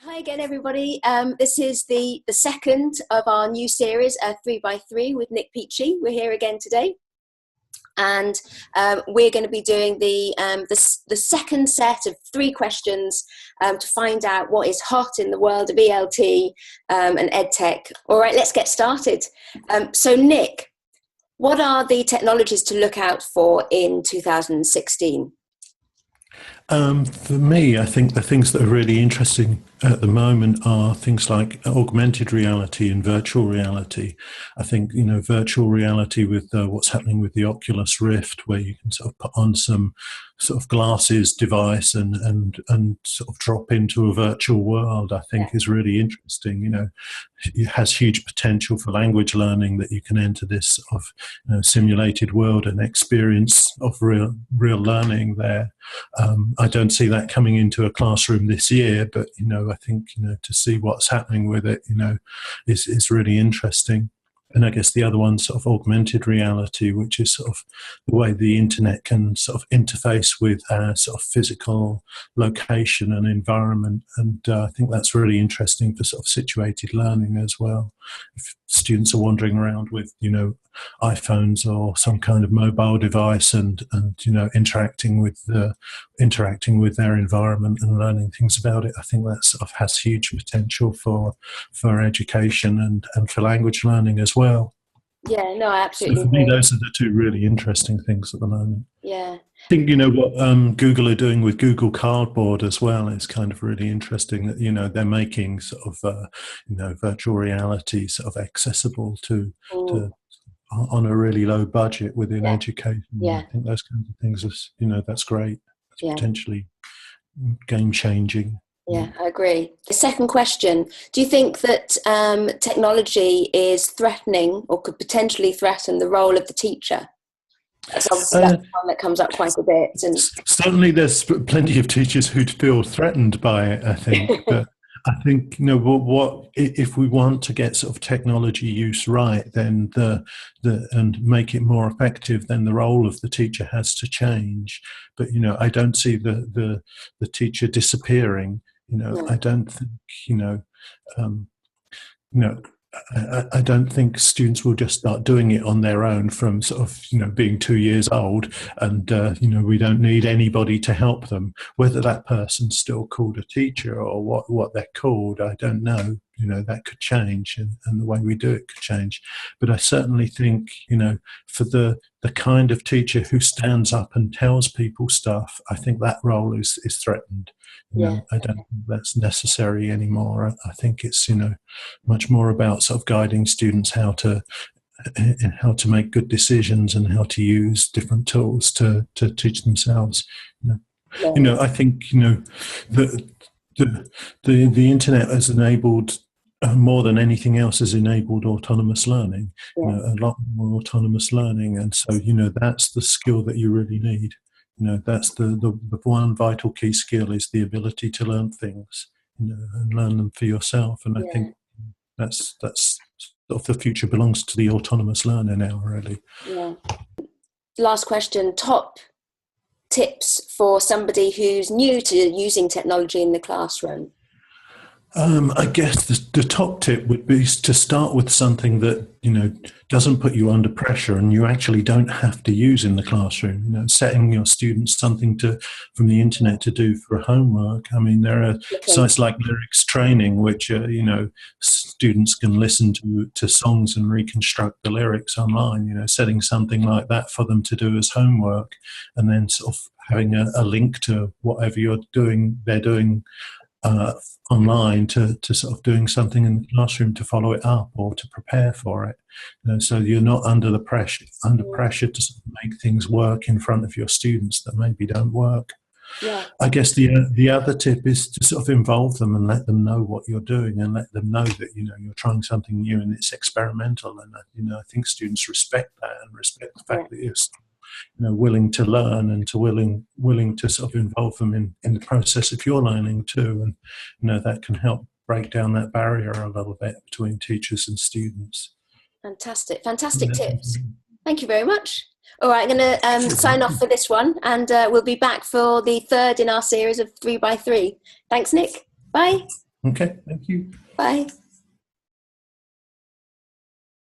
Hi again, everybody. This is the second of our new series, 3x3 with Nik Peachey. We're here again today, and we're going to be doing the second set of 3 questions to find out what is hot in the world of ELT and EdTech. All right, let's get started. So, Nik, what are the technologies to look out for in 2016? For me, I think the things that are really interesting at the moment are things like augmented reality and virtual reality. I think, virtual reality with what's happening with the Oculus Rift, where you can sort of put on some sort of glasses device and sort of drop into a virtual world, I think is really interesting. It has huge potential for language learning, that you can enter this sort of simulated world and experience of real learning there. I don't see that coming into a classroom this year, but I think to see what's happening with it is really interesting. And I guess the other one, sort of augmented reality, which is sort of the way the internet can sort of interface with our sort of physical location and environment. And I think that's really interesting for sort of situated learning as well. If students are wandering around with, iPhones or some kind of mobile device and interacting with their environment and learning things about it, I think that sort of has huge potential for education and for language learning as well. Yeah, no, I absolutely So for me, agree. those are the 2 really interesting things at the moment. Yeah. I think what Google are doing with Google Cardboard as well is kind of really interesting. That they're making sort of virtual reality sort of accessible to on a really low budget within education. Yeah. I think those kinds of things are that's great. It's potentially game changing. Yeah, I agree. The second question: do you think that technology is threatening or could potentially threaten the role of the teacher? That's obviously that's one that comes up quite a bit. And certainly, there's plenty of teachers who'd feel threatened by it, I think. But I think what if we want to get sort of technology use right, then and make it more effective, then the role of the teacher has to change. But I don't see the teacher disappearing. I don't think I don't think students will just start doing it on their own from sort of, being 2 years old, and, we don't need anybody to help them. Whether that person's still called a teacher or what they're called, I don't know. That could change, and the way we do it could change. But I certainly think, for the kind of teacher who stands up and tells people stuff, I think that role is threatened. I don't think that's necessary anymore. I think it's, much more about sort of guiding students how to make good decisions and how to use different tools to teach themselves. I think, the internet has enabled, more than anything else, has enabled autonomous learning, a lot more autonomous learning. And so, that's the skill that you really need. That's the one vital key skill, is the ability to learn things, and learn them for yourself. And I think that's sort of the future belongs to the autonomous learner now, really. Yeah. Last question: top tips for somebody who's new to using technology in the classroom? I guess the top tip would be to start with something that, doesn't put you under pressure and you actually don't have to use in the classroom. Setting your students something from the internet to do for homework. I mean, there are sites like Lyrics Training, which, students can listen to songs and reconstruct the lyrics online, setting something like that for them to do as homework, and then sort of having a link to whatever they're doing online to sort of doing something in the classroom to follow it up or to prepare for it. So you're not under pressure to sort of make things work in front of your students that maybe don't work. Yeah. I guess the other tip is to sort of involve them and let them know what you're doing, and let them know that you're trying something new and it's experimental. And I think students respect that, and respect the fact that you're willing to learn, and to willing to sort of involve them in the process of your learning too. And that can help break down that barrier a little bit between teachers and students. Fantastic tips. Thank you very much. All right, I'm going to sign off for this one, and we'll be back for the third in our series of 3x3. Thanks, Nik. Bye. Okay, thank you. Bye.